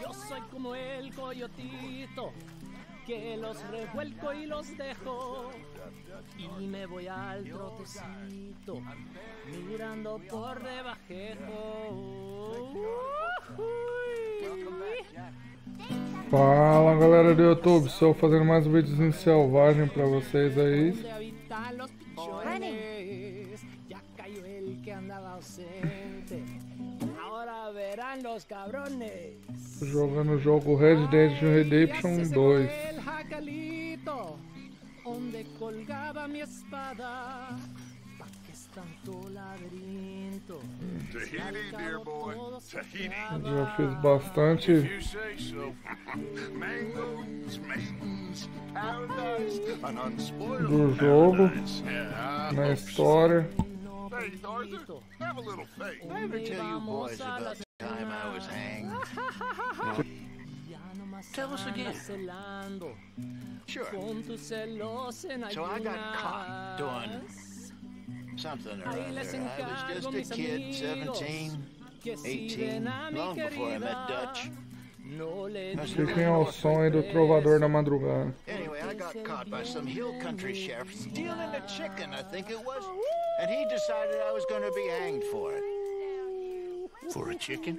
Yo soy como el coyotito que los revuelco y los dejo y me voy al trotecito mirando por debajejo. Fala galera do YouTube, estou fazendo mais vídeos em selvagem pra vocês aí. Jogando o jogo Red Dead Redemption 2. Onde colgaba mi espada, pa' que es tanto laberinto. Tahiti, dear boy, Tahiti. Já fiz bastante If you say so. Mangoes, maidens, paradise, an unspoiled do jogo, paradise. Yeah, I na hope so. história. Hey, Arthur, have a little faith. Did I ever tell you boys about the time I was hanged? Tell us again. Sure. So I got caught doing something or other. I was just a kid, 17, 18, long before I met Dutch. Fiquem ao som aí do Trovador da Madrugada. Anyway, I got caught by some hill country sheriff stealing a chicken, I think it was. And he decided I was going to be hanged for it. For a chicken?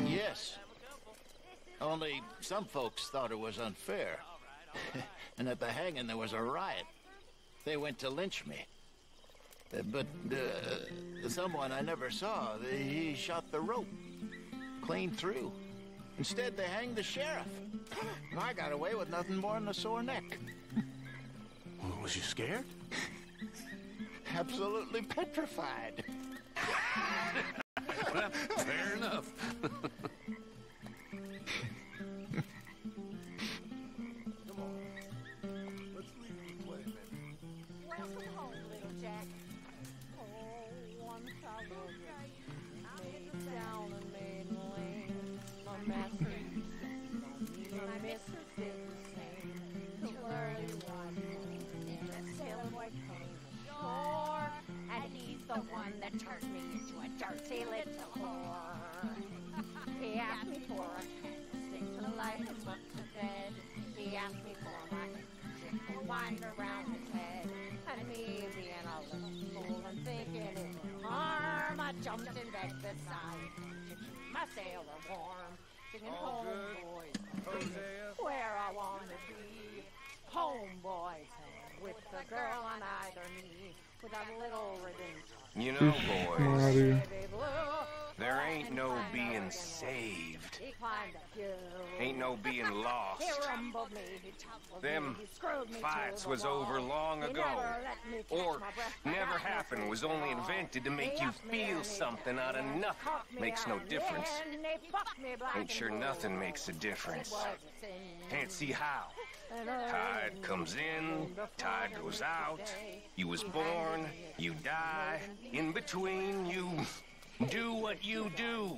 Yes. Only some folks thought it was unfair. And at the hanging there was a riot. They went to lynch me. But someone I never saw, he shot the rope clean through. Instead they hanged the sheriff. And I got away with nothing more than a sore neck. Was you scared? Absolutely petrified. Well, fair enough. The one that turned me into a dirty little whore. He asked me for a candlestick to light him up to bed. He asked me for my handkerchief to wind around his head. And me being a little fool and thinking it would harm, I jumped in bed beside him to keep my sailor warm. Singing home, boys, where I want to be. Home, boys, with the girl on either knee. With a little ribbon. You know, boys, Maria. there ain't no being saved. Ain't no being lost. Them fights was over long ago. Or never happened, was only invented to make you feel something out of nothing. Makes no difference. Ain't sure nothing makes a difference. Can't see how. Tide comes in, tide goes out. You was born, you die. In between, you do what you do.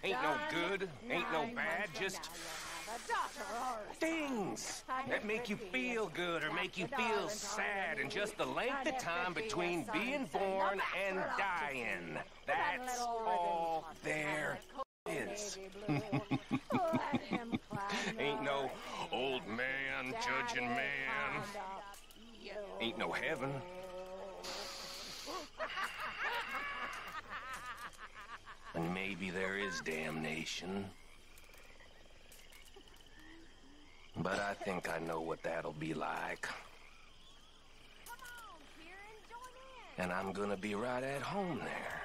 Ain't no good, ain't no bad, just things that make you feel good or make you feel sad, and just the length of time between being born and dying. That's all there is. Ain't no old man judging man. Ain't no heaven. And maybe there is damnation. But I think I know what that'll be like. And I'm gonna be right at home there.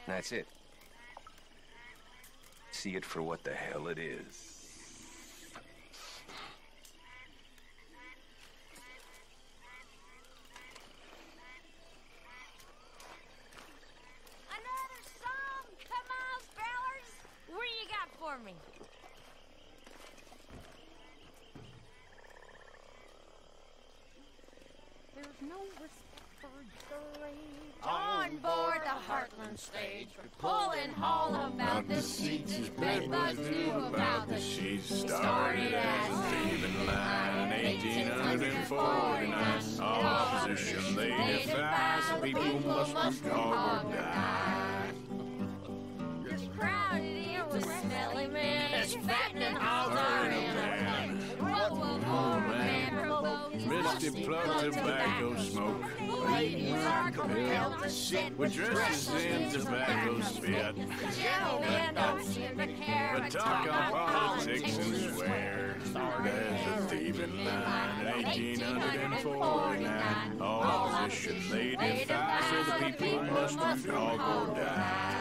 That's it. See it for what the hell it is. Another song? Come on, spellers. What do you got for me? There's no respect for the on board the Heartland stage, pulling all about the seats. Bedbugs knew about the sheets. Started as a thieving line in 1849. Opposition they defied, so people must come or die. Misty plug tobacco smoke. Ladies are compelled to sit With dresses in tobacco spit. Gentlemen don't seem to care. But talk on politics and swear. Started as a thieving line in 1849. All position laid in fire, so the people must all go die.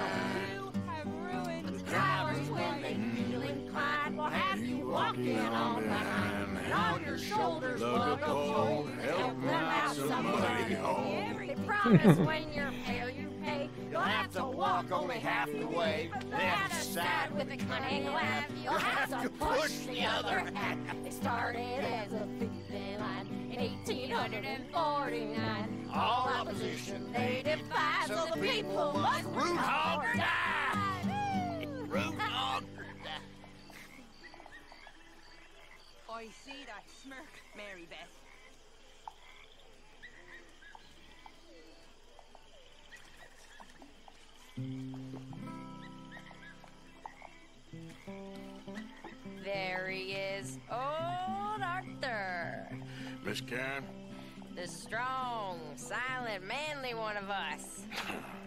Drivers, when they feel inclined, will have you walking on behind. And on your shoulders, Lug a pole, help them out some money home. They promise when you're fair you pay, you'll have to walk only half the way. The other side with a cunning laugh, you'll have to push the other half. They started as a thieving line in 1849. All opposition they defy, so the people must root hog or die. Root hog or die. I see that smirk, Mary Beth. There he is, old Arthur. Miss Karen, The strong, silent, manly one of us.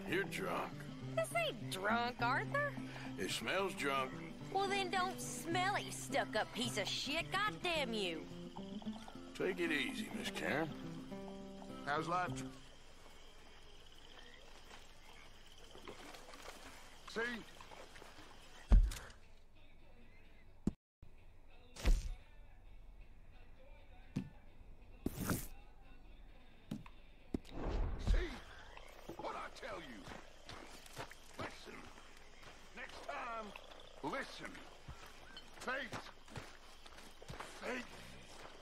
you're drunk. This ain't drunk, Arthur. It smells drunk. Well, then don't smell it, you stuck-up piece of shit. Goddamn you. Take it easy, Miss Karen. How's life? See? See? What I tell you? Listen. Next time, listen. Faith. Faith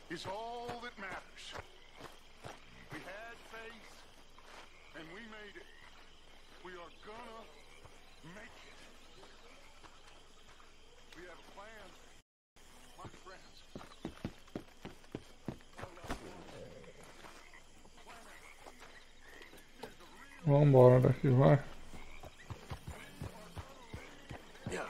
is all that matters. We had faith, and we made it. We are gonna make it. We have a plan, my friends. Vambora daqui, vai. Yeah.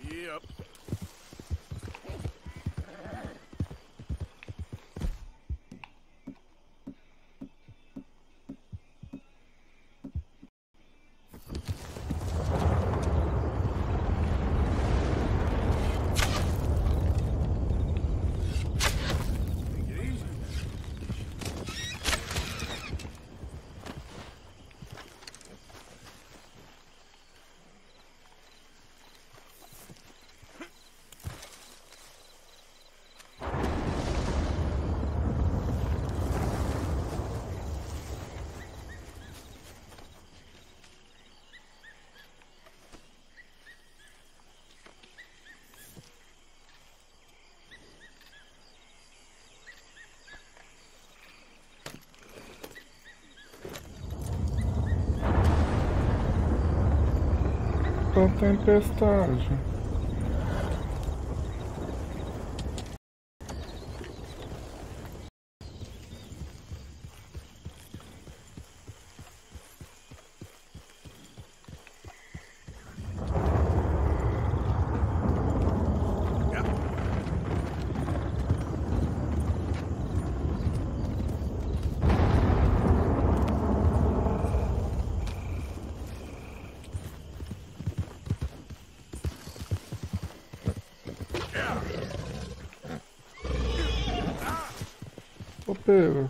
Yep. Take it easy. Tá tempestade. Ô Pedro.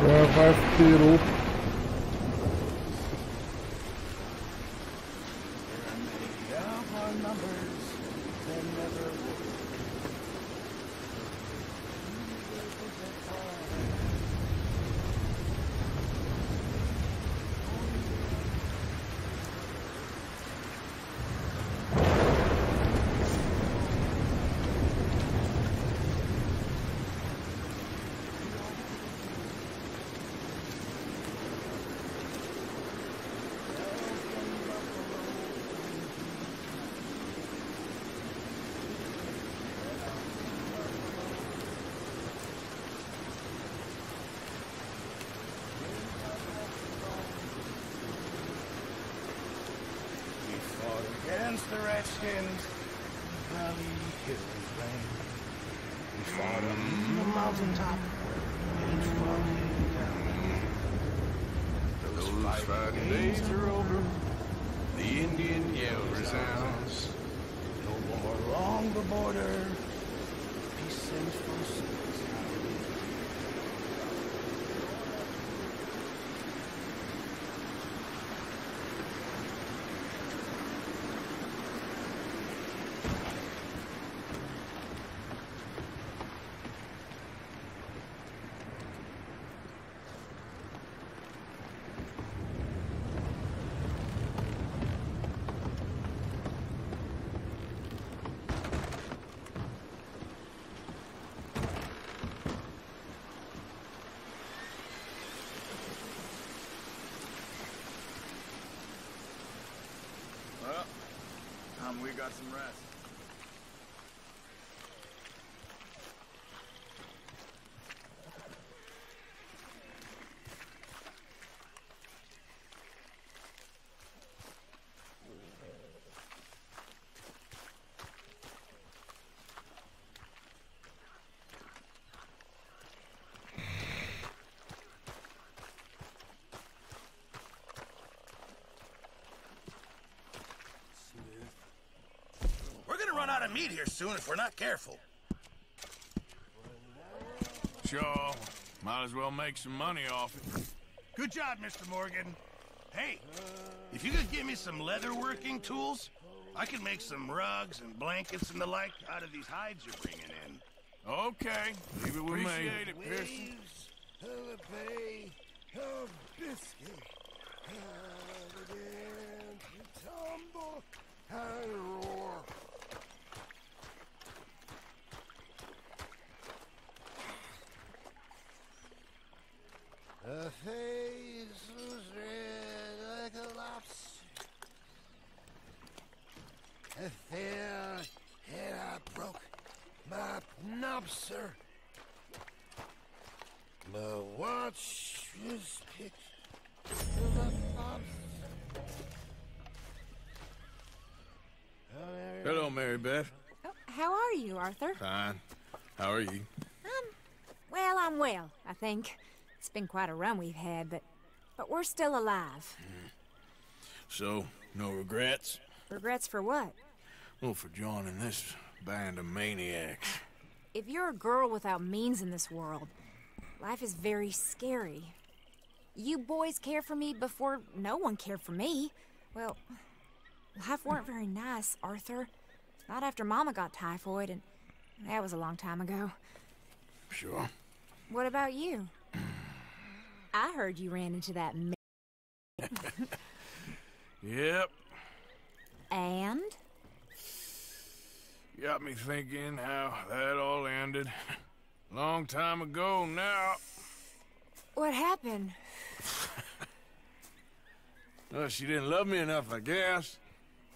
Vai peru. Against the Redskins, Valley Hills rain. We fought on the mountaintop, and flooded down. Those fighting days are over. The Indian yell resounds. No more along the border. Peace and truce. We got some rest. Run out of meat here soon if we're not careful. Sure. Might as well make some money off it. Good job, Mr. Morgan. Hey, if you could give me some leatherworking tools, I can make some rugs and blankets and the like out of these hides you're bringing in. Okay, leave it with me. Appreciate it, Pearson. Waves, bay, of biscuit, begin to tumble and roar. Her face was red like a lobster. I fell and I broke my knobster. My watch was picked to the lobster. Hello, Mary Beth. Oh, how are you, Arthur? Fine. How are you? Well, I'm well, I think. It's been quite a run we've had, but we're still alive. So, no regrets? Regrets for what? Well, for joining this band of maniacs. If you're a girl without means in this world, life is very scary. You boys cared for me before no one cared for me. Well, life weren't very nice, Arthur. Not after Mama got typhoid, and that was a long time ago. Sure. What about you? I heard you ran into that Yep. And? Got me thinking how that all ended. Long time ago now. What happened? Well, she didn't love me enough, I guess.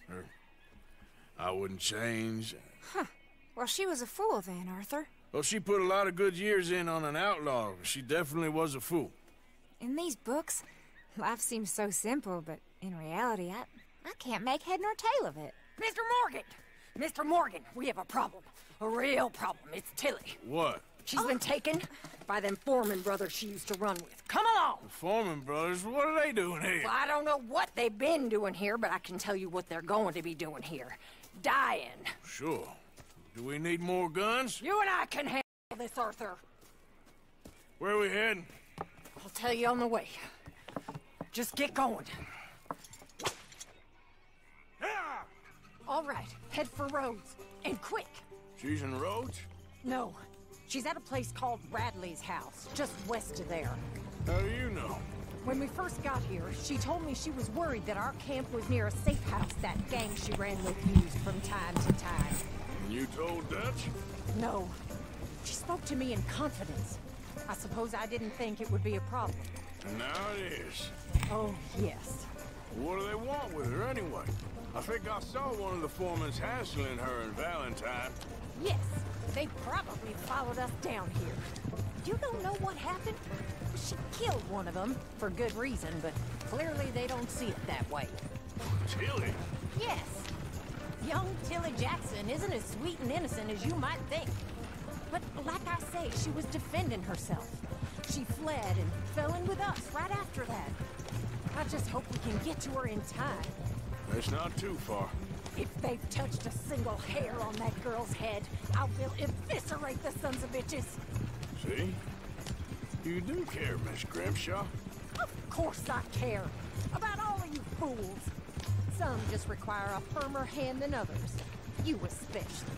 Or I wouldn't change. Huh. Well, she was a fool then, Arthur. Well, she put a lot of good years in on an outlaw. She definitely was a fool. In these books, life seems so simple, but in reality, I can't make head nor tail of it. Mr. Morgan! Mr. Morgan, we have a problem. A real problem. It's Tilly. What? She's been taken by them Foreman brothers she used to run with. Come along! The Foreman brothers? What are they doing here? Well, I don't know what they've been doing here, but I can tell you what they're going to be doing here. Dying. Sure. Do we need more guns? You and I can handle this, Arthur. Where are we heading? I'll tell you on the way. Just get going. All right, head for Rhodes, and quick. She's in Rhodes? No, she's at a place called Radley's house, just west of there. How do you know? When we first got here, she told me she was worried that our camp was near a safe house that gang she ran with used from time to time. And you told Dutch? No. She spoke to me in confidence. I suppose I didn't think it would be a problem. And now it is. Oh, yes. What do they want with her anyway? I think I saw one of the foremans hassling her and Valentine. Yes, they probably followed us down here. You don't know what happened? She killed one of them, for good reason, but clearly they don't see it that way. Tilly? Yes. Young Tilly Jackson isn't as sweet and innocent as you might think. But like I say, she was defending herself. She fled and fell in with us right after that. I just hope we can get to her in time. It's not too far. If they've touched a single hair on that girl's head, I will eviscerate the sons of bitches. See? You do care, Miss Grimshaw. Of course I care. About all of you fools. Some just require a firmer hand than others. You especially.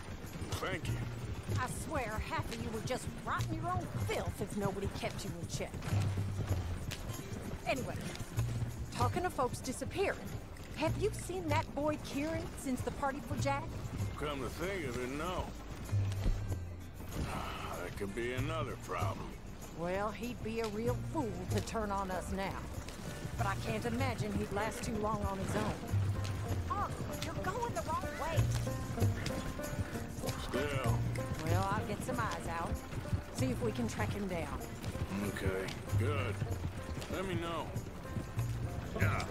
Thank you. I swear half of you would just rot in your own filth if nobody kept you in check. Anyway, talking of folks disappearing, have you seen that boy Kieran since the party for Jack? Come to think of it, no. That could be another problem. Well, he'd be a real fool to turn on us now. But I can't imagine he'd last too long on his own. Uncle, you're going the wrong way. Still. Well, I'll get some eyes out. See if we can track him down. Okay, good. Let me know. Yeah.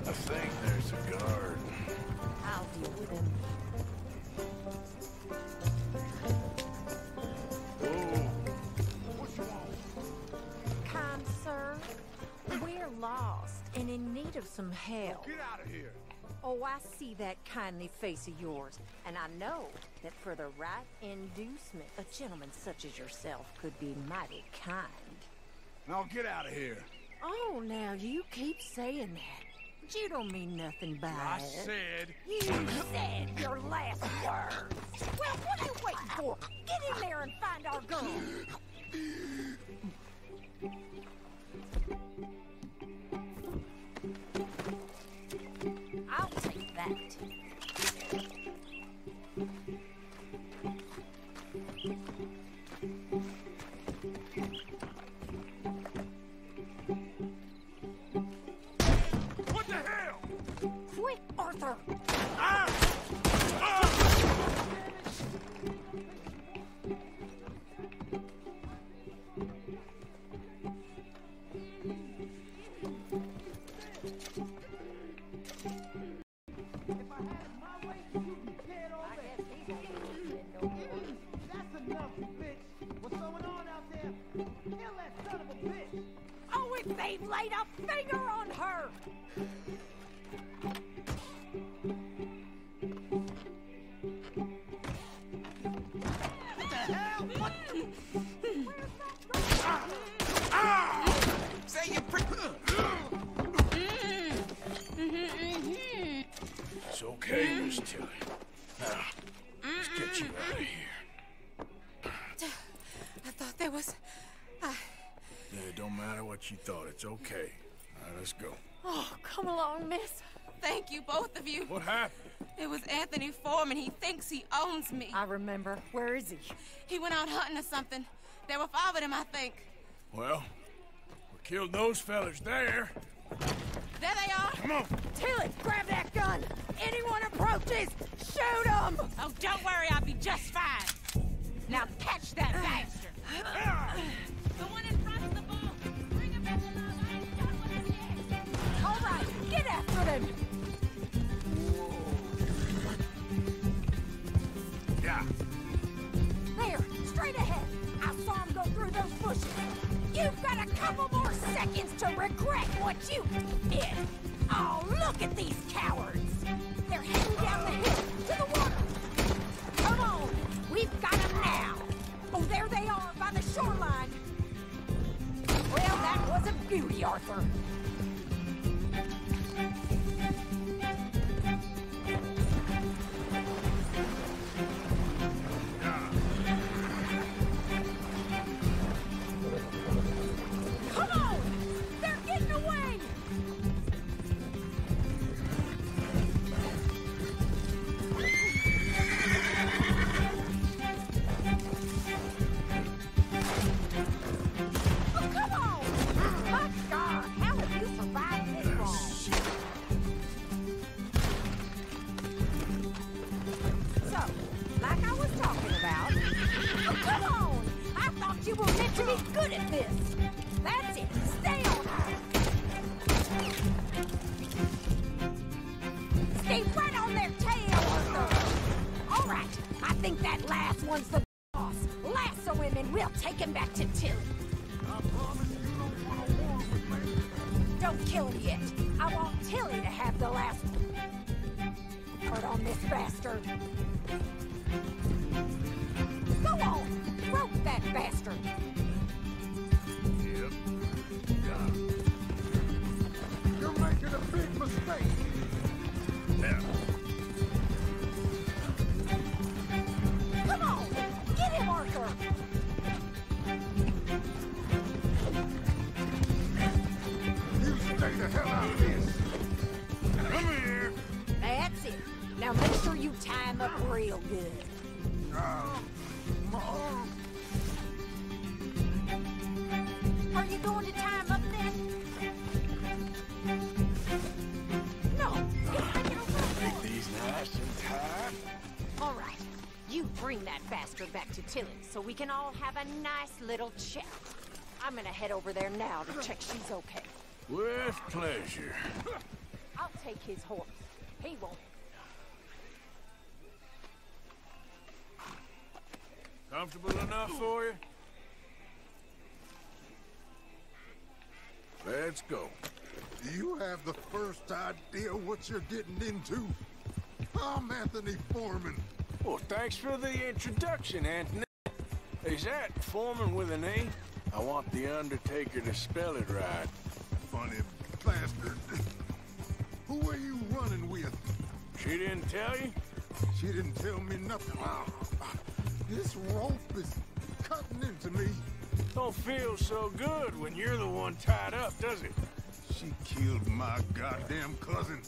I think there's a guard. I'll deal with him. Kind sir, we're lost and in need of some help. Get out of here. Oh, I see that kindly face of yours, and I know that for the right inducement, a gentleman such as yourself could be mighty kind. Now get out of here. Oh, now you keep saying that. But you don't mean nothing by I it. said. You said your last words. Well, what are you waiting for? Get in there and find our girl. I'll take that. What the hell? Quick, Arthur! Oh, if they've laid a finger on her! What the hell? What? Say you It's okay, Miss Tilly. Now, let's get you out of here. I thought there was... Yeah, it don't matter what you thought. It's okay. All right, let's go. Oh, come along, miss. Thank you, both of you. What happened? It was Anthony Foreman. He thinks he owns me. I remember. Where is he? He went out hunting or something. There were 5 of them, I think. Well, we killed those fellas there. There they are. Come on. Tilly, grab that gun! Anyone approaches, shoot them! Oh, don't worry. I'll be just fine. Now catch that bastard. The one in front of the boat. Bring him back alive. I ain't done with him yet. All right, get after them! straight ahead. I saw him go through those bushes. You've got a couple more seconds to regret what you did. Oh, look at these cowards. They're heading down the hill to the water. Come on, we've got them now. Oh, there they are by the shoreline. Well, that was a beauty, Arthur. Don't kill him yet. I want Tilly to have the last word on this bastard. Go on! Rope that bastard! Yep. Yeah. You're making a big mistake. Yeah. Come on! Get him, Arthur! Stay the hell out of this! Come here! That's it. Now make sure you tie him up real good. Are you going to tie him up then? No, he's making a run. Make these nice and tight. All right, you bring that bastard back to Tilly so we can all have a nice little chat. I'm gonna head over there now to check she's okay. With pleasure. I'll take his horse. He won't. Comfortable enough for you? Let's go. Do you have the first idea what you're getting into? I'm Anthony Foreman. Well, thanks for the introduction, Anthony. Is that Foreman with an A? I want the Undertaker to spell it right. Funny bastard. Who are you running with? She didn't tell you? She didn't tell me nothing. This rope is cutting into me. Don't feel so good when you're the one tied up, does it? She killed my goddamn cousin.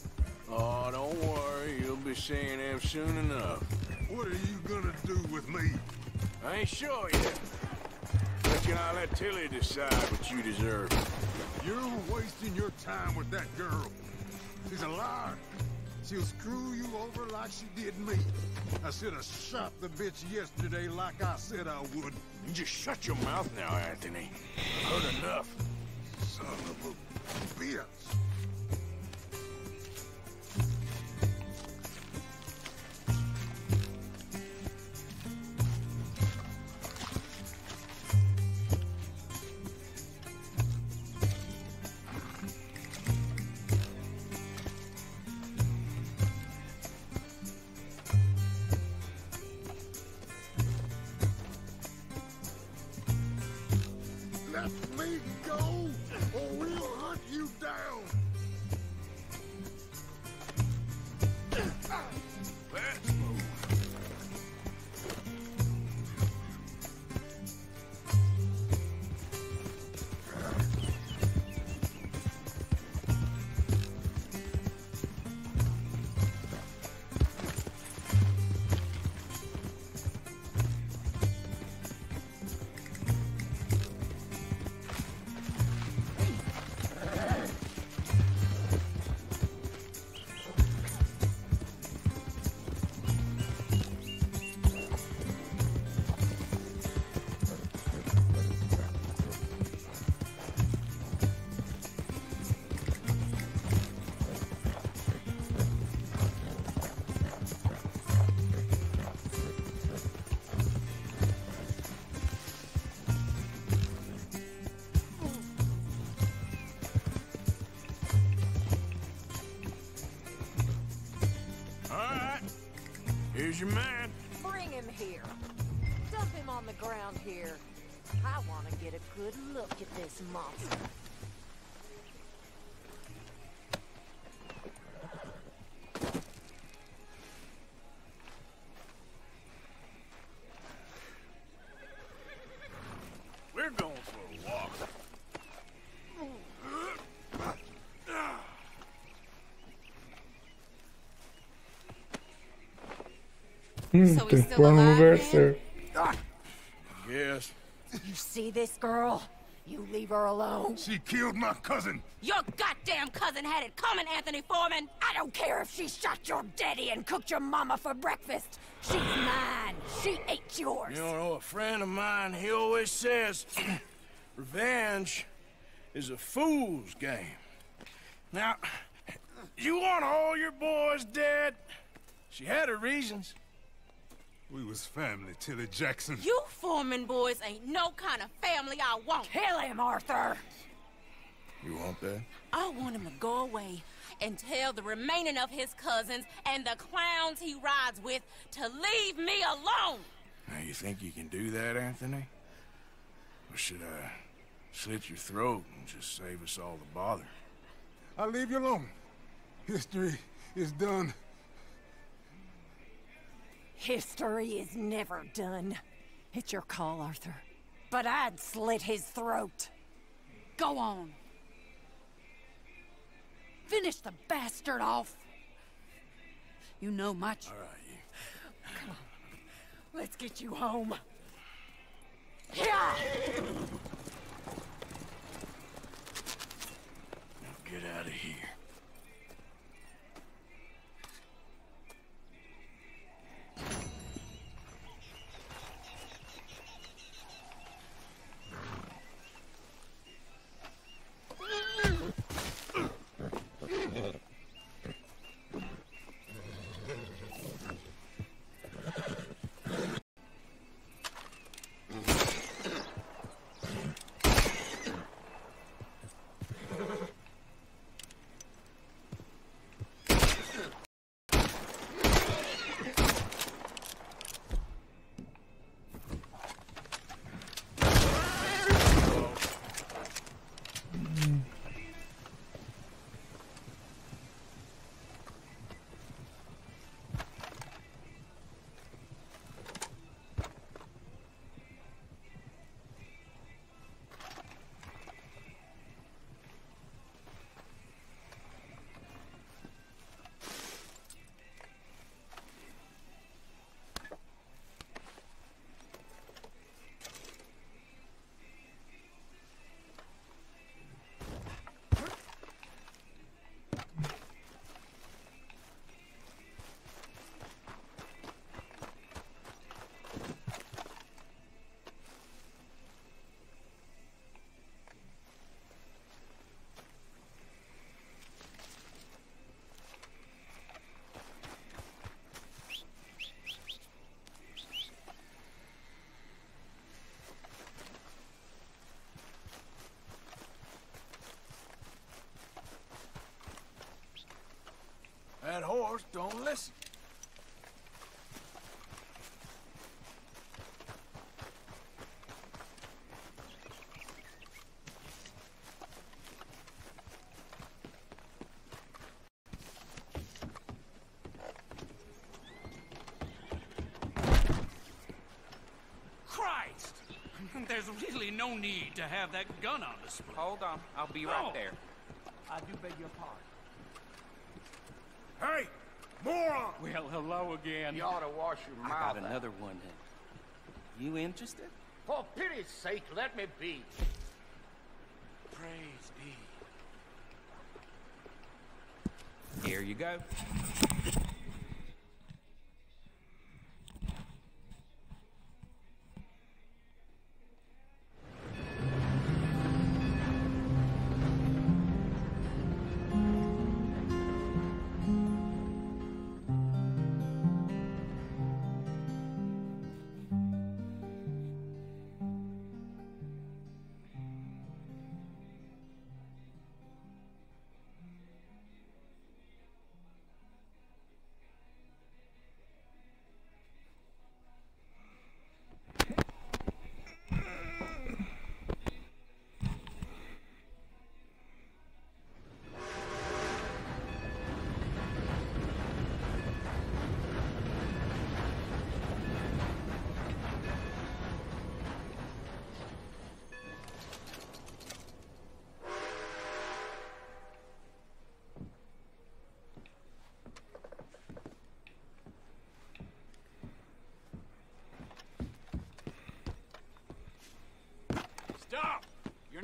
Oh, don't worry. You'll be seeing him soon enough. What are you gonna do with me? I ain't sure yet. Reckon I'll let Tilly decide what you deserve. You're wasting your time with that girl. She's a liar. She'll screw you over like she did me. I should have shot the bitch yesterday like I said I would. You just shut your mouth now, Anthony. I've heard enough. Son of a bitch. Let me go, or we'll hunt you down. Let's move. Here's your man. Bring him here. Dump him on the ground here. I want to get a good look at this monster. We're going for a walk. So he's Tem que still pôr no alive, lugar man? certo. Yes. You see this girl? You leave her alone. She killed my cousin. Your goddamn cousin had it coming, Anthony Foreman! I don't care if she shot your daddy and cooked your mama for breakfast. She's mine. She ate yours. You know, a friend of mine, he always says, revenge is a fool's game. Now, you want all your boys dead? She had her reasons. We was family, Tilly Jackson. You Foreman boys ain't no kind of family I want. Kill him, Arthur. You want that? I want him to go away and tell the remaining of his cousins and the clowns he rides with to leave me alone. Now, you think you can do that, Anthony? Or should I slit your throat and just save us all the bother? I'll leave you alone. History is done. History is never done. It's your call, Arthur. But I'd slit his throat. Go on. Finish the bastard off. You know much. All right, you. Let's get you home. Yeah! Now get out of here. That horse don't listen. Christ! There's really no need to have that gun on display. Hold on, I'll be right there. I do beg your pardon. Hey, moron! Well, hello again. You ought to wash your I mouth got out. another one. You interested? For pity's sake, let me be. Praise be. Here you go.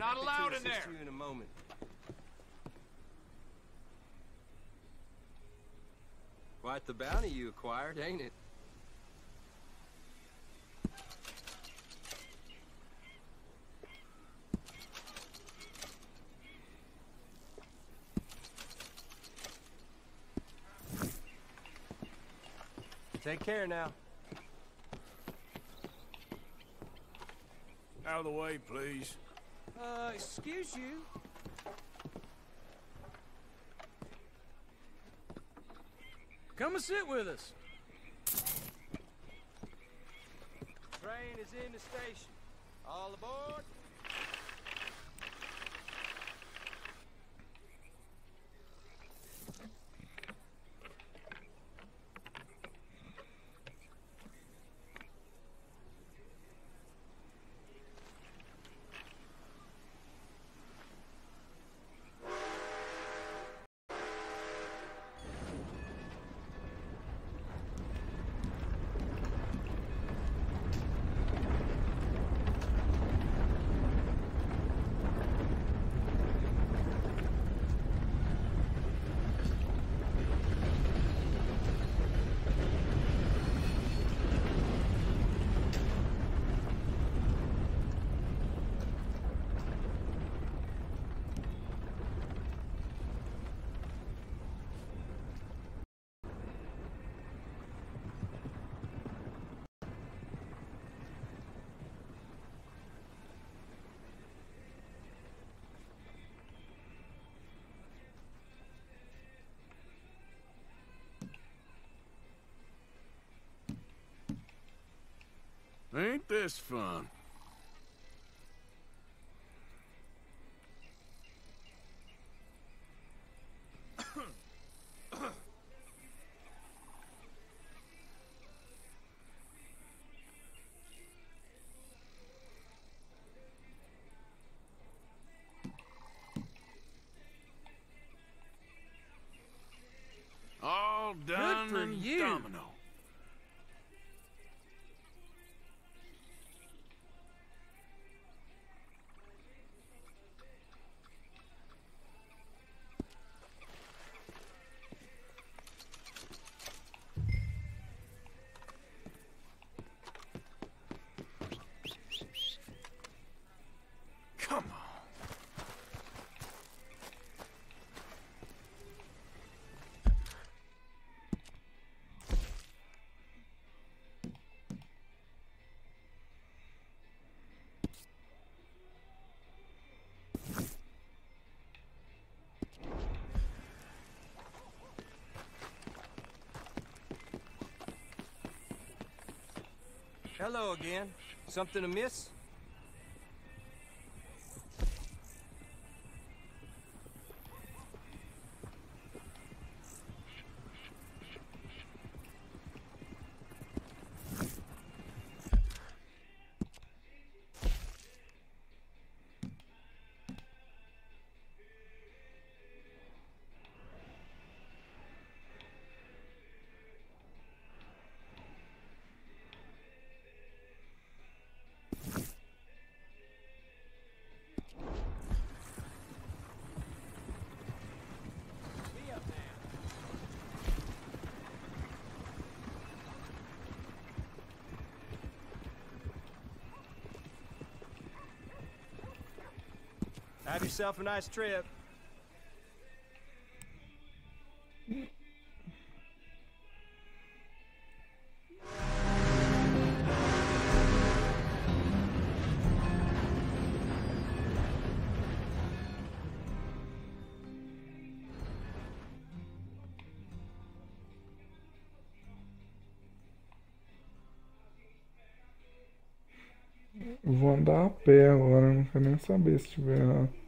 not allowed in there. To you in a moment. Quite the bounty you acquired, ain't it? Take care now. Out of the way, please. Excuse you. Come and sit with us. Train is in the station. All aboard. Ain't this fun? All done for and you. domino. Come on. Hello again. Something amiss? Have yourself a nice trip. Vou andar a pé agora, não quero nem saber se tiver errado.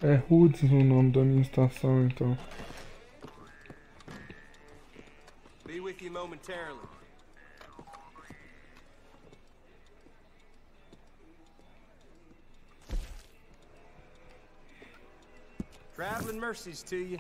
É Woods o nome da minha estação, então. Be with you momentarily. Traveling mercies to you.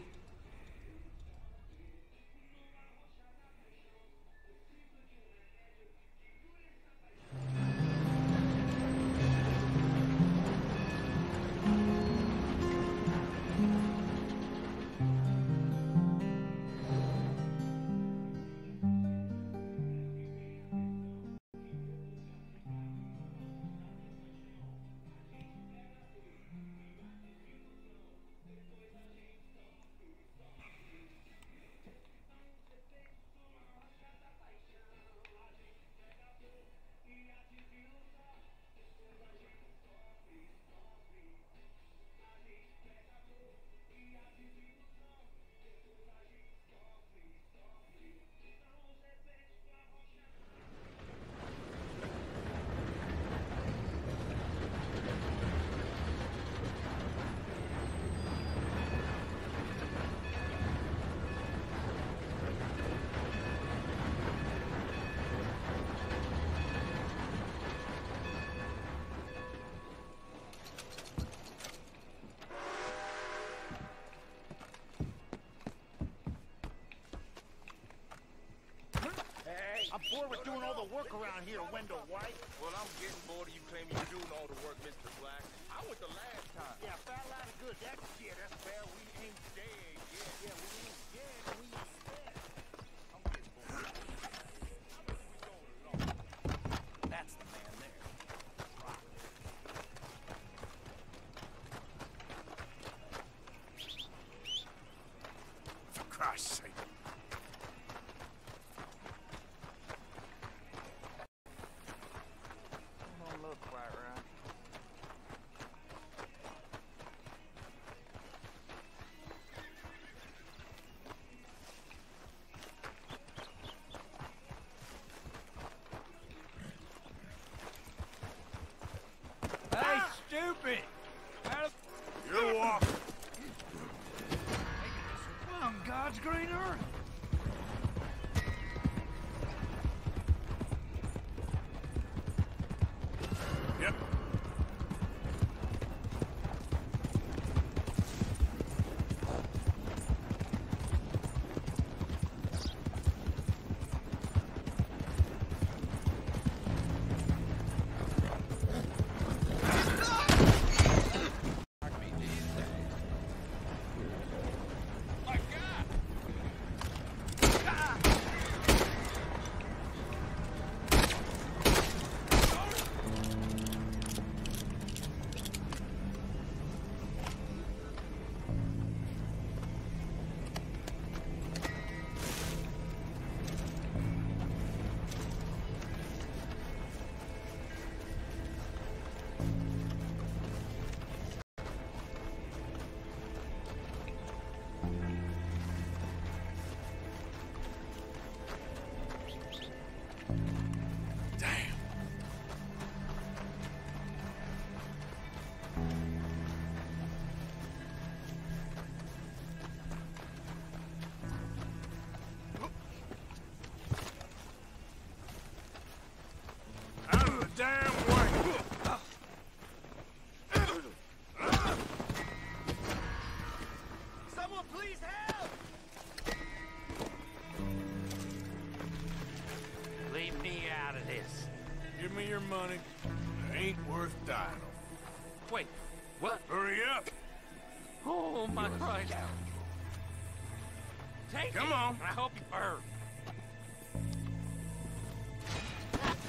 I'm bored with doing all the work around here, Wendell White. Well, I'm getting bored of you claiming you're doing all the work, Mr. Black. I went the last time. Yeah, fat lot of good. That's fair. We ain't dead yet. Yeah, we ain't dead. We ain't dead. I'm getting bored. That's the man there. For Christ's sake. Don't look quite right. Hey, stupid! You're off. On God's green earth. Yep. Out of the damn way! Someone please help! Leave me out of this. Give me your money. It ain't worth dying over. Wait, what? Hurry up! Oh, my Christ. Take Come it, on. and I hope you burn.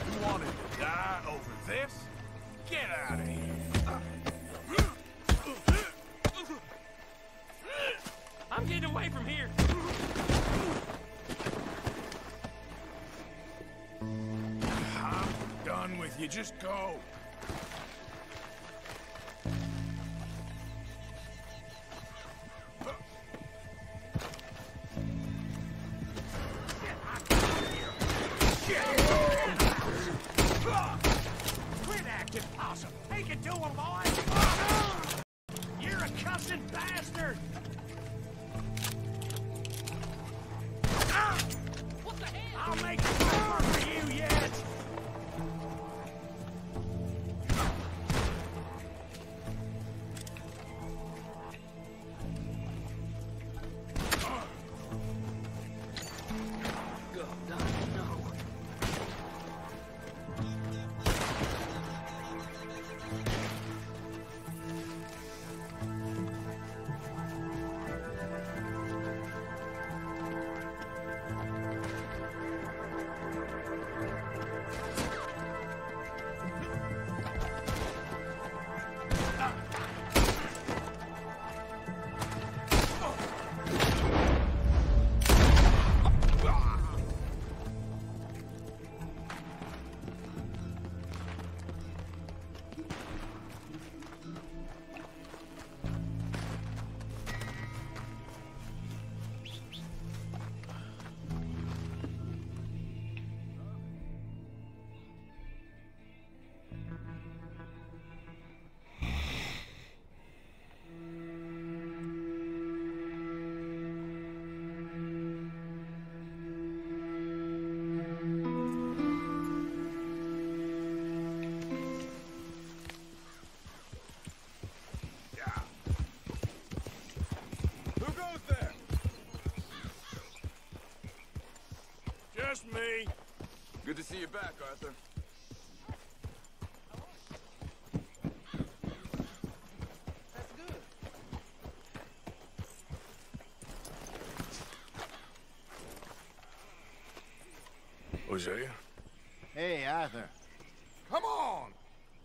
You wanted to die over this? Get out of here! I'm getting away from here. I'm done with you. Just go. Quit acting awesome. Take it to him, boy. You're a cuss tossing bastard! What the hell? I'll make it work for you yet! Just me. Good to see you back, Arthur. That's good. Hosea? Hey, Arthur. Come on!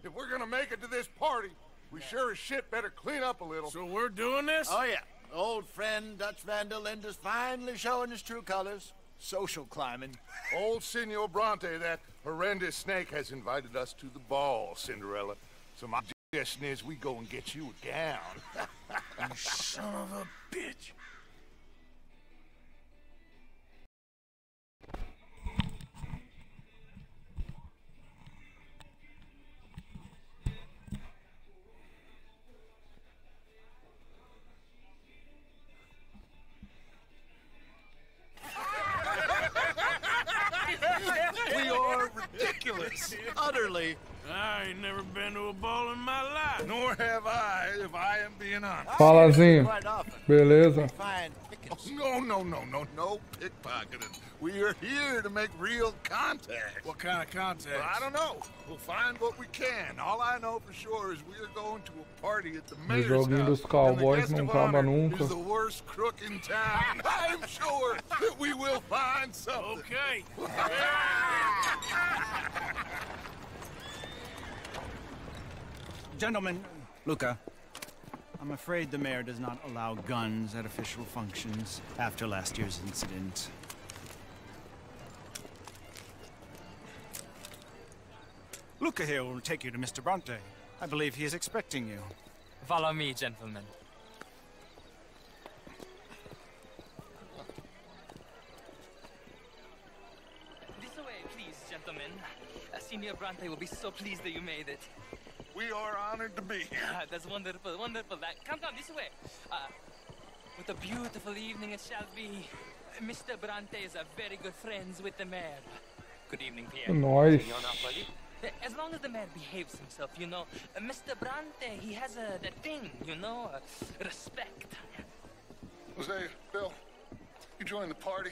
If we're gonna make it to this party, we sure as shit better clean up a little. So we're doing this? Oh, yeah. Old friend Dutch Van der Linde's finally showing his true colors. Social climbing. Old Senor Bronte, that horrendous snake, has invited us to the ball, Cinderella. So my suggestion is we go and get you a gown. You son of a bitch. We are ridiculous. Utterly. I ain't never been to a ball in my life. Nor have I, if I am being honest. Falazinho. Quite often. Beleza. Fine pickings. No pickpocketing. We are here to make real contact. What kind of contact? Well, I don't know. We'll find what we can. All I know for sure is we are going to a party at the mayor's joguinho house. dos cowboys and the não guest of acaba honor nunca. is the worst crook in town. I'm sure that we will find something. Okay. Gentlemen, Luca, I'm afraid the mayor does not allow guns at official functions after last year's incident. Luca here will take you to Mr. Bronte. I believe he is expecting you. Follow me, gentlemen. This way, please, gentlemen. Senior Bronte will be so pleased that you made it. We are honored to be here. That's wonderful, wonderful. Come this way. What a beautiful evening it shall be. Mr. Bronte is a very good friends with the mayor. Good evening, Pierre. Nice. Signor Napoli. As long as the mayor behaves himself, you know, Mr. Bronte, he has that thing, you know, respect. Jose, Bill, you join the party.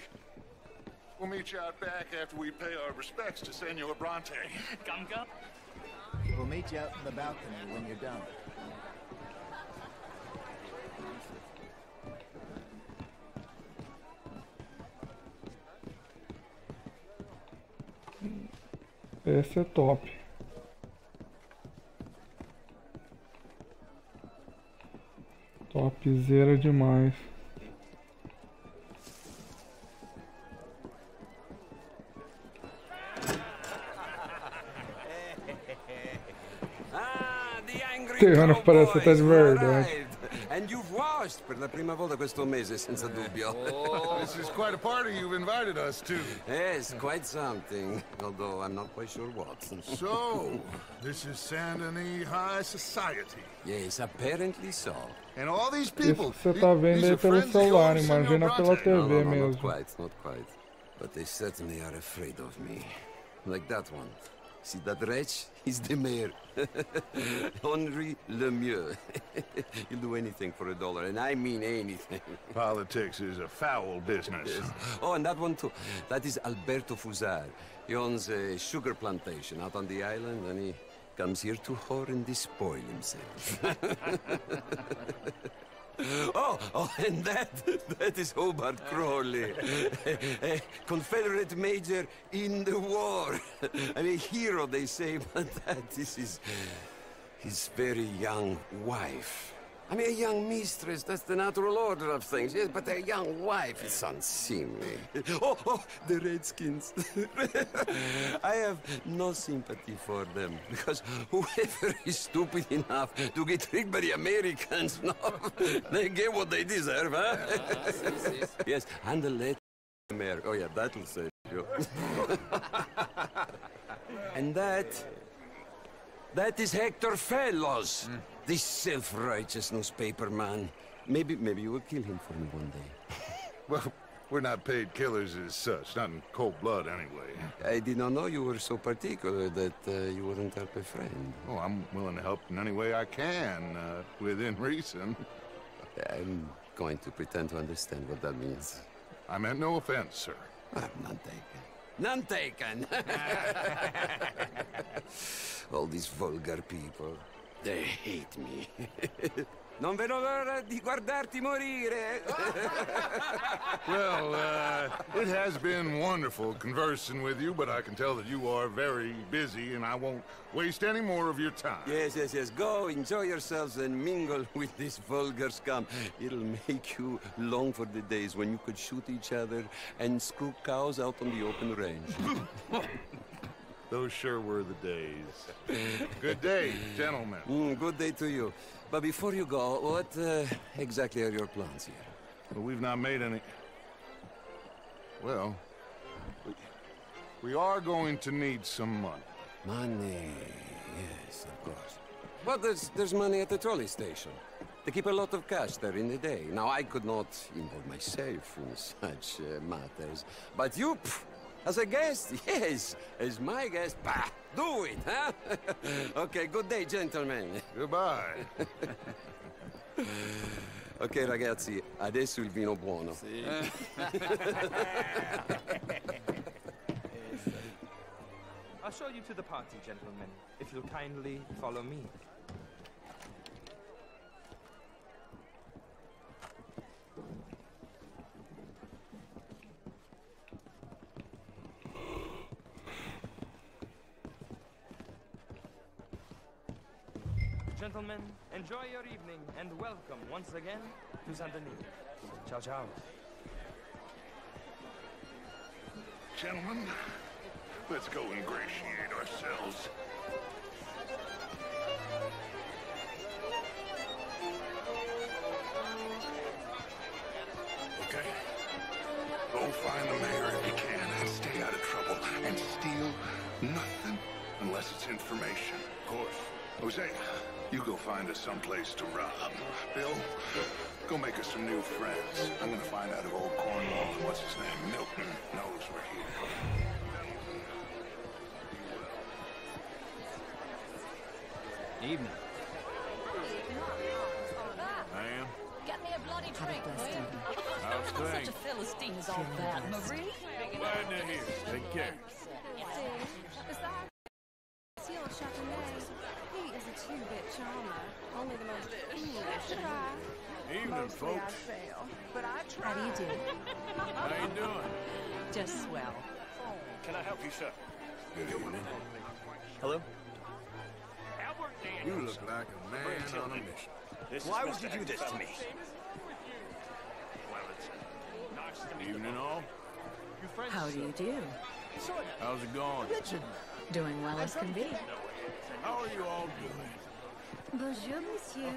We'll meet you out back after we pay our respects to Senor Bronte. Come. We'll meet you out in the balcony when you're done. Esse é top. Topzera demais. Ah, the angry Terrano parece até de verdade. arrived, and you've won. Prost per la prima volta questo mese, senza dubbio. Oh, this is quite a party you've invited us to. Yes, quite something, although I'm not quite sure what. So, this is Saint Denis High Society. Yes, apparently so. And all these people, Isso que você tá vendo aí pelo celular, imagina pela TV no, mesmo. not quite. But they certainly are afraid of me. Like that one. See that wretch? He's the mayor. Henri Lemieux. He'll do anything for $1, and I mean anything. Politics is a foul business. Yes. Oh, and that one too. That is Alberto Fusar. He owns a sugar plantation out on the island, and he comes here to whore and despoil himself. Oh, and that is Hobart Crawley, a Confederate major in the war. I mean, a hero, they say, but that is his very young wife. I mean, a young mistress, that's the natural order of things, yes, but a young wife is unseemly. Oh, the Redskins. I have no sympathy for them, because whoever is stupid enough to get tricked by the Americans, no, they get what they deserve, huh? Yes, and the late America. Oh, yeah, that'll save you. And that is Hector Fellows. This self-righteous newspaper man. Maybe you will kill him for me one day. Well, we're not paid killers as such, not in cold blood anyway. I did not know you were so particular that you wouldn't help a friend. Oh, I'm willing to help in any way I can, within reason. I'm going to pretend to understand what that means. I meant no offense, sir. None taken. None taken! All these vulgar people. They hate me. Non vedo l'ora di guardarti morire. Well, it has been wonderful conversing with you, but I can tell that you are very busy, and I won't waste any more of your time. Yes. Go, enjoy yourselves, and mingle with this vulgar scum. It'll make you long for the days when you could shoot each other and screw cows out on the open range. Those sure were the days. Good day, gentlemen. Good day to you. But before you go, what exactly are your plans here? Well, we've not made any... Well, we are going to need some money. Money, yes, of course. But there's money at the trolley station. They keep a lot of cash there in the day. Now, I could not involve myself in such matters. But you... As a guest, yes. As my guest, bah, do it, huh? Okay, good day, gentlemen. Goodbye. Ok, ragazzi, adesso il vino buono. Sì. I'll show you to the party, gentlemen, if you'll kindly follow me. Gentlemen, enjoy your evening and welcome once again to Saint Denis. Ciao, ciao. Gentlemen, let's go ingratiate ourselves. Okay? Go find the mayor if you can and stay out of trouble and steal nothing unless it's information. Of course. Jose, you go find us someplace to rob. Bill, go make us some new friends. I'm gonna find out if old Cornwall, what's his name, Milton, knows we're here. Evening. Ma'am? Get me a bloody drink, will you? How's I'm things? such a Philistine as all that. Marie? Glad to hear. Take care. He is a two-bit charmer. Only the most English try. Evening, folks. But I try. How do you do? How you doing? Just swell. Can I help you, sir? Good evening. Hello? You look like a man on a mission. Why would you do this to me? Evening, all. How do you do? How's it going? Doing well as can be. How are you all doing? Bonjour, monsieur.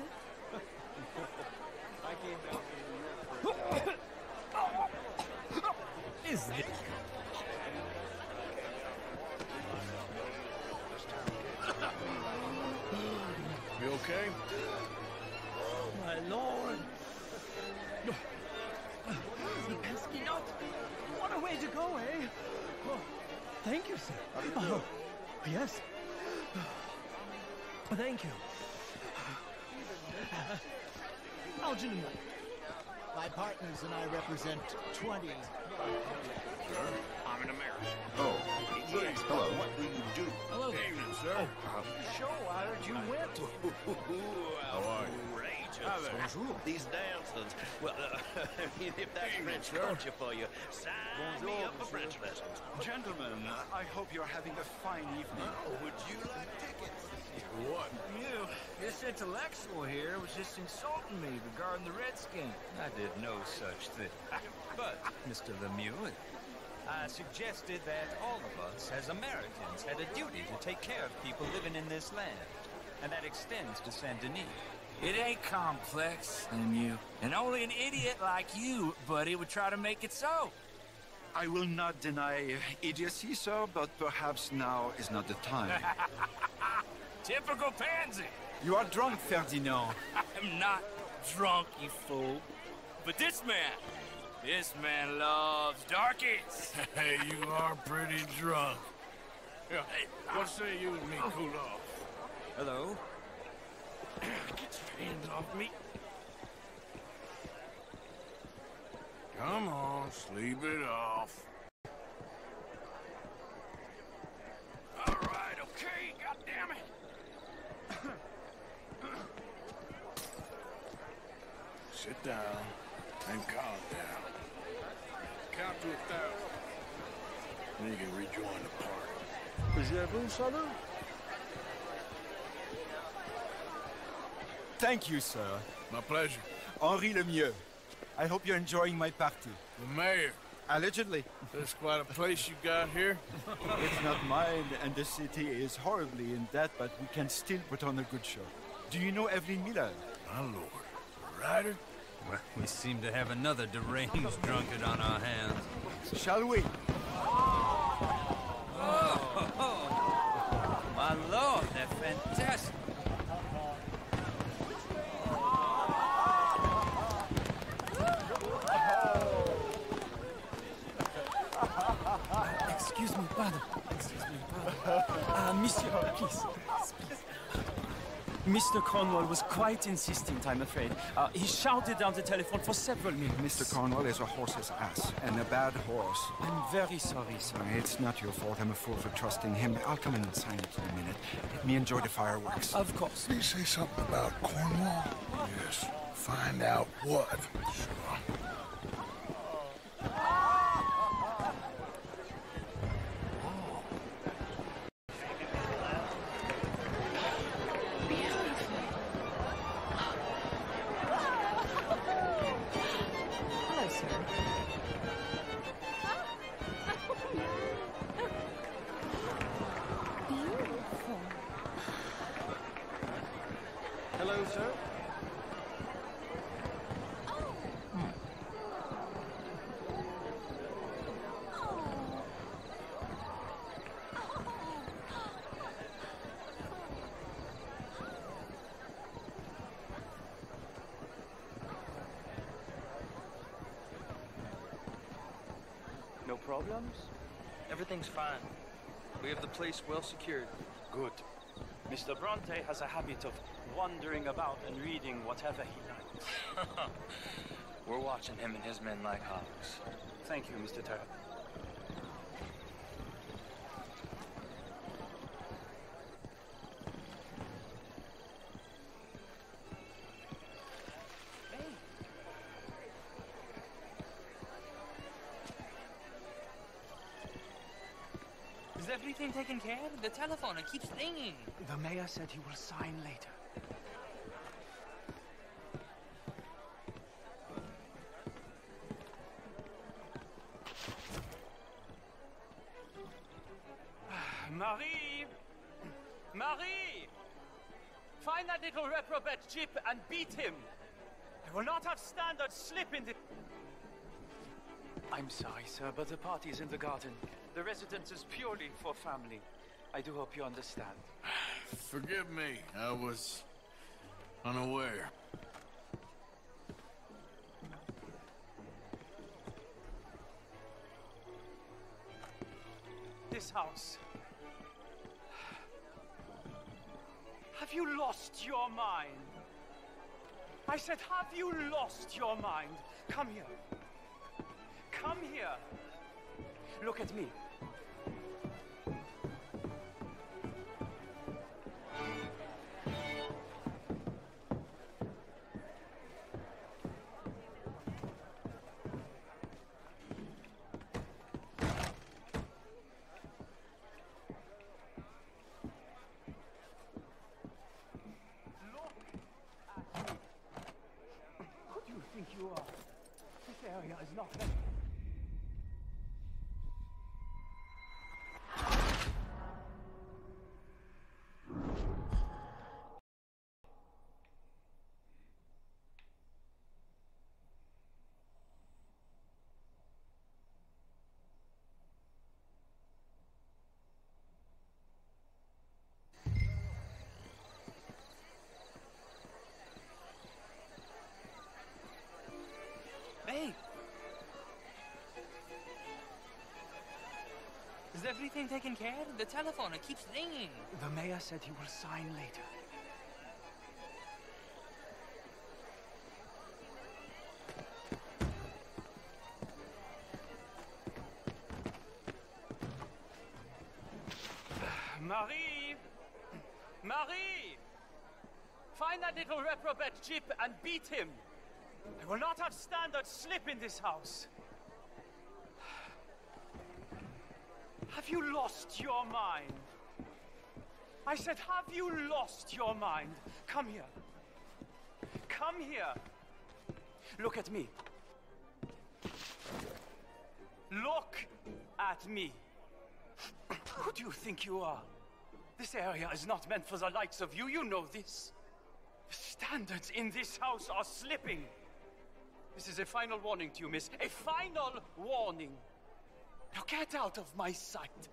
Is this? You okay? My lord! The pesky nut! What a way to go, eh? Oh, thank you, sir. Oh, yes. Thank you. Algernon. My partners and I represent 20. I'm an American. Oh, yes. Hello. What do you do? Hello. Evening, sir. Show I heard you went to. How are you? Bonjour. These dancers. Well, if that's French culture for you, sign me up for French lessons. Gentlemen, I hope you're having a fine evening. Would you like tickets? What? You, this intellectual here was just insulting me regarding the Redskin. I did no such thing. But, Mr. Lemieux, I suggested that all of us, as Americans, had a duty to take care of people living in this land. And that extends to Saint Denis. It ain't complex, Lemieux. And only an idiot like you, buddy, would try to make it so. I will not deny idiocy, sir, but perhaps now is not the time. Typical pansy. You are drunk, Ferdinand. I'm not drunk, you fool. But this man loves darkies. Hey, you are pretty drunk. Yeah, what say you and me cool off? Hello? Get your hands off me. Come on, sleep it off. All right, okay, goddammit. Sit down and calm down. Count to 1,000. Then you can rejoin the party. Voulez-vous salut? Thank you, sir. My pleasure. Henri Lemieux. I hope you're enjoying my party. The mayor. Allegedly. That's quite a place you got here. It's not mine, and the city is horribly in debt, but we can still put on a good show. Do you know Evelyn Miller? My lord. A writer? Well, we seem to have another deranged drunkard on our hands. Shall we? Oh, my lord, they're fantastic. Excuse me, pardon. Excuse me, pardon. Monsieur, please. Mr. Cornwall was quite insistent, I'm afraid. He shouted down the telephone for several minutes. Mr. Cornwall is a horse's ass, and a bad horse. I'm very sorry, sir. It's not your fault. I'm a fool for trusting him. I'll come in and sign it in a minute. Let me enjoy the fireworks. Of course. Did he say something about Cornwall? Yes. Find out what. Sure. Hello, sir. No problems? Everything's fine. We have the place well secured. Good. Mr. Bronte has a habit of wandering about and reading whatever he likes. We're watching him and his men like hawks. Thank you, Mr. Terra. Is everything taken care of? The telephone, it keeps ringing. The mayor said he will sign later. Marie! Marie! Find that little reprobate Chip and beat him! I will not have standards slip in the... I'm sorry, sir, but the party is in the garden. The residence is purely for family. I do hope you understand. Forgive me, I was unaware. This house. Have you lost your mind? I said, have you lost your mind? Come here. Come here. Look at me. You are. This area is not meant. Hey! Is everything taken care of? The telephone, it keeps ringing. The mayor said he will sign later. Marie! Marie! Find that little reprobate Jip and beat him! I will not have standards slip in this house. Have you lost your mind? I said, have you lost your mind? Come here. Come here. Look at me. Look at me. Who do you think you are? This area is not meant for the likes of you. You know this. The standards in this house are slipping. This is a final warning to you, miss. A final warning. Now get out of my sight.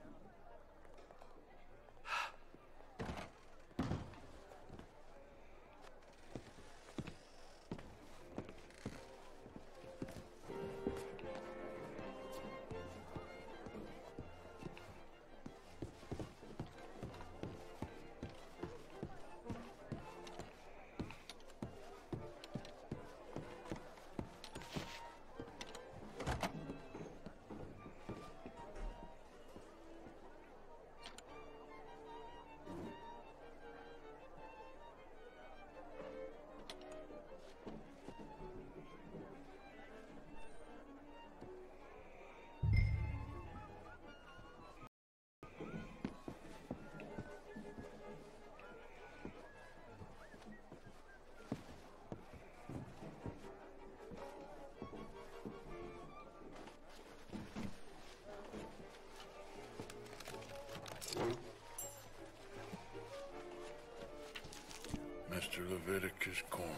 Mr. Leviticus Cornwall.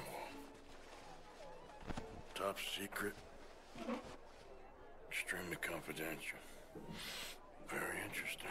Top secret. Extremely confidential. Very interesting.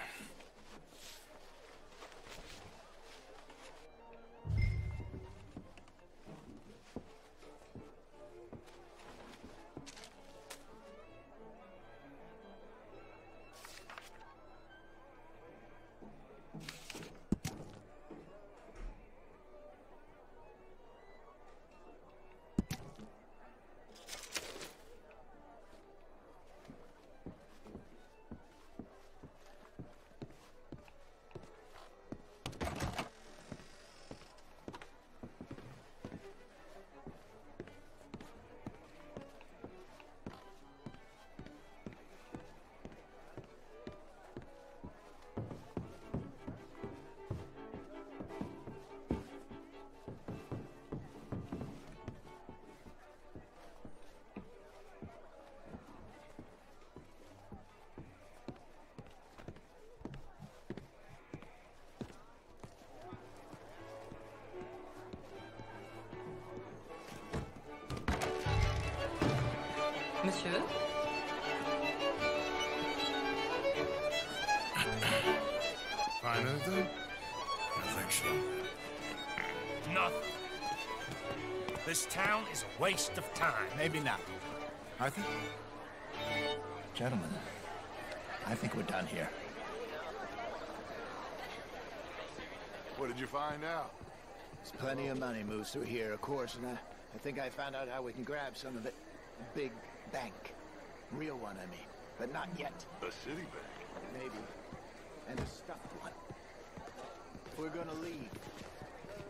should. Find anything? I think so. Nothing. This town is a waste of time. Maybe not. Arthur? Gentlemen, I think we're done here. What did you find out? There's plenty of money moves through here, of course, and I think I found out how we can grab some of it. A big bank. Real one, I mean. But not yet. A city bank? Maybe. And a stuffed one. If we're gonna leave,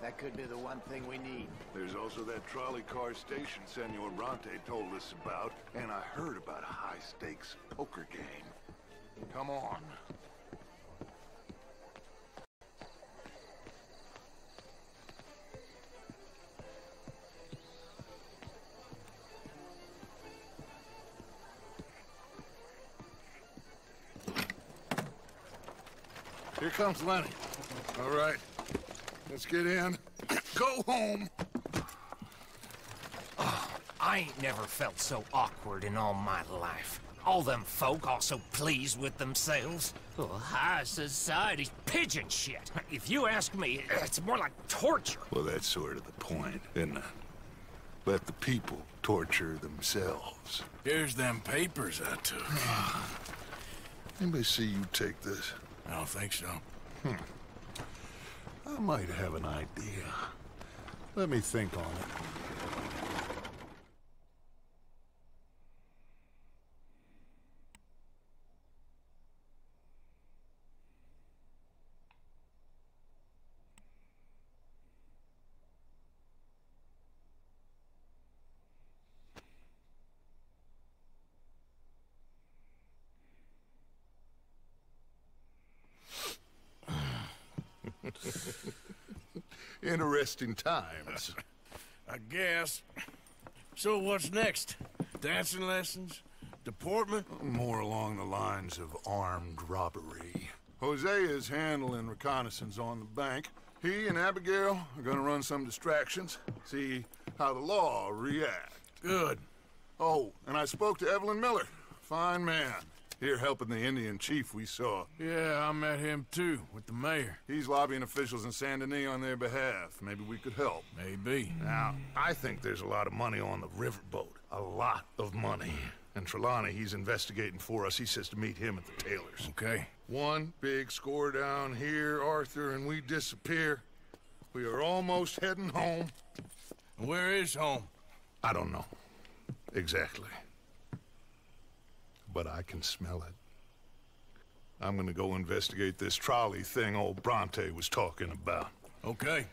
that could be the one thing we need. There's also that trolley car station Senor Bronte told us about, and I heard about a high-stakes poker game. Come on. Here comes Lenny. All right, let's get in. Go home. Oh, I ain't never felt so awkward in all my life. All them folk all so pleased with themselves. Oh, high society's pigeon shit. If you ask me, it's more like torture. Well, that's sort of the point, isn't it? Let the people torture themselves. Here's them papers I took. Anybody see you take this? I don't think so. I might have an idea. Let me think on it. Interesting times. I guess. So what's next? Dancing lessons? Deportment? More along the lines of armed robbery. Jose is handling reconnaissance on the bank. He and Abigail are gonna run some distractions, see how the law reacts. Good. Oh, and I spoke to Evelyn Miller. Fine man. Here helping the Indian chief we saw. Yeah, I met him too, with the mayor. He's lobbying officials in Saint Denis on their behalf. Maybe we could help. Maybe. Now, I think there's a lot of money on the riverboat. A lot of money. And Trelawney, he's investigating for us. He says to meet him at the Taylor's. Okay. One big score down here, Arthur, and we disappear. We are almost heading home. Where is home? I don't know. Exactly. But I can smell it. I'm gonna go investigate this trolley thing old Bronte was talking about. Okay.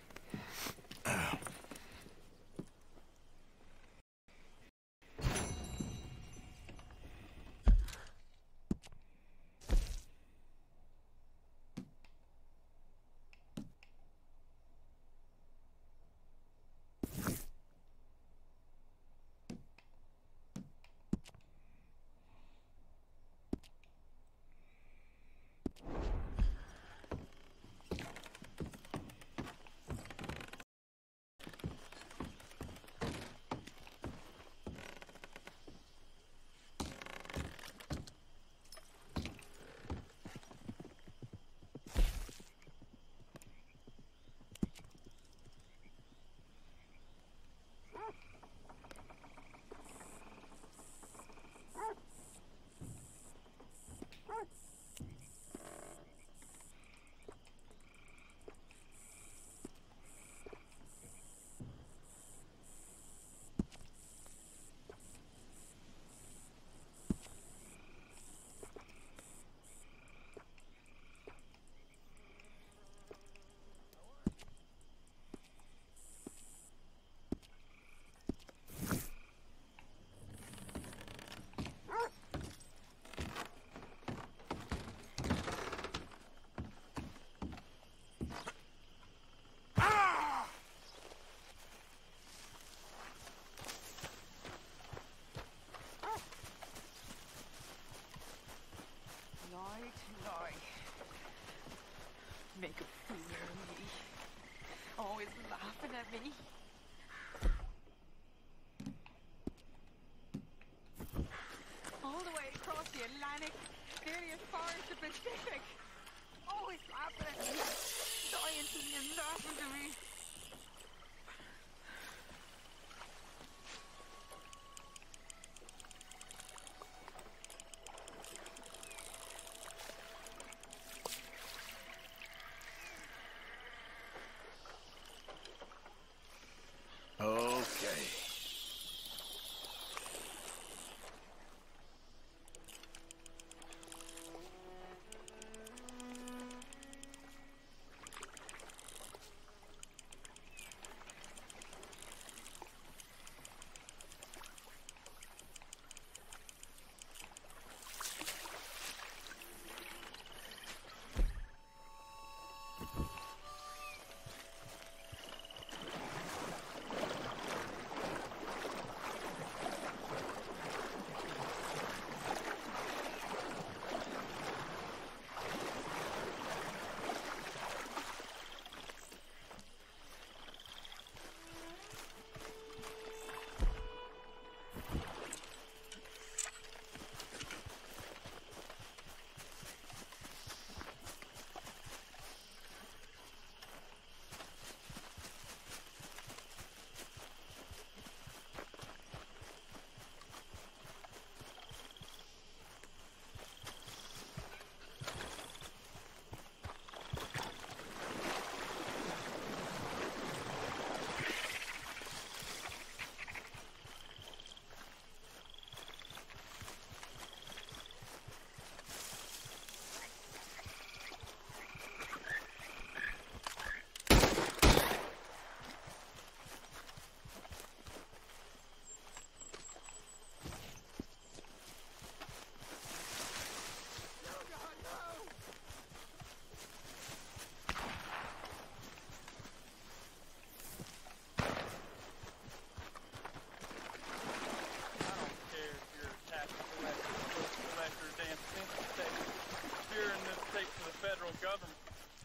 Make a fool of me. Always laughing at me. scientific. Always laughing at me. Science is nothing to me. Okay.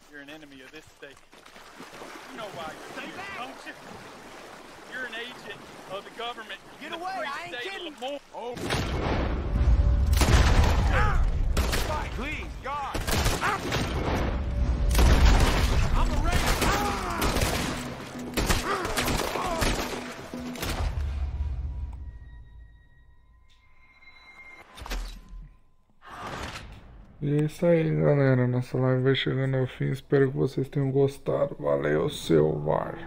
You're an enemy of this state. You know why you're here, don't you? You're an agent of the government. Get away, I ain't kidding. Oh. Please, God. I'm a ranger. E é isso aí, galera. Nossa live vai chegando ao fim. Espero que vocês tenham gostado. Valeu, selvagem.